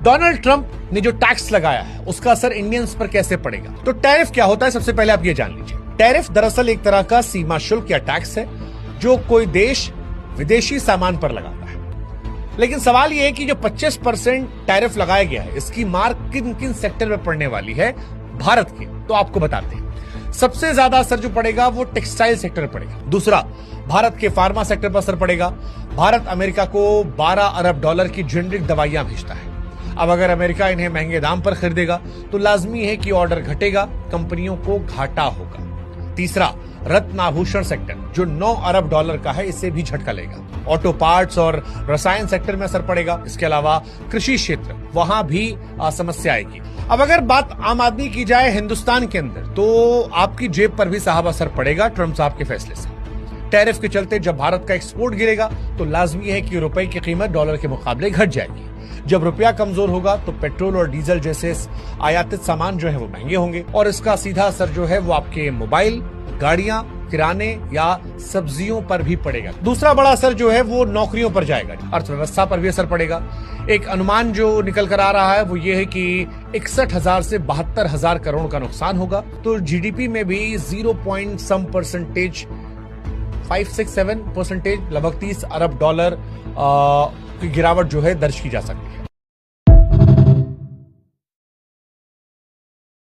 Donald Trump ने जो tax लगाया है उसका असर इंडियंस पर कैसे पड़ेगा? तो टैरिफ क्या होता है, सबसे पहले आप ये जान लीजिए। टैरिफ दरअसल एक तरह का सीमा शुल्क या टैक्स है जो कोई देश विदेशी सामान पर लगाता है। लेकिन सवाल यह है कि जो 25% टैरिफ लगाया गया है इसकी मार किन किन सेक्टर में पड़ने वाली है भारत के, तो आपको बताते हैं। सबसे ज्यादा असर जो पड़ेगा वो टेक्सटाइल सेक्टर पर पड़ेगा। दूसरा, भारत के फार्मा सेक्टर पर असर पड़ेगा। भारत अमेरिका को 12 अरब डॉलर की जेनेरिक दवाइयां भेजता है। अब अगर अमेरिका इन्हें महंगे दाम पर खरीदेगा तो लाजमी है कि ऑर्डर घटेगा, कंपनियों को घाटा होगा। तीसरा, रत्न आभूषण सेक्टर जो 9 अरब डॉलर का है, इससे भी झटका लेगा। ऑटो पार्ट्स और रसायन सेक्टर में असर पड़ेगा। इसके अलावा कृषि क्षेत्र, वहां भी समस्या आएगी। अब अगर बात आम आदमी की जाए हिंदुस्तान के अंदर, तो आपकी जेब पर भी साहब असर पड़ेगा ट्रंप साहब के फैसले से। टैरिफ के चलते जब भारत का एक्सपोर्ट गिरेगा तो लाजमी है कि रुपए की कीमत डॉलर के मुकाबले घट जाएगी। जब रुपया कमजोर होगा तो पेट्रोल और डीजल जैसे आयातित सामान जो है वो महंगे होंगे और इसका सीधा असर जो है वो आपके मोबाइल, गाड़ियां, किराने या सब्जियों पर भी पड़ेगा। दूसरा बड़ा असर जो है वो नौकरियों पर जाएगा, अर्थव्यवस्था पर भी असर पड़ेगा। एक अनुमान जो निकल कर आ रहा है वो ये है कि 61,000 से 72,000 करोड़ का नुकसान होगा। तो जीडीपी में भी 5-6-7% लगभग 30 अरब डॉलर की गिरावट जो है दर्ज की जा सकती है।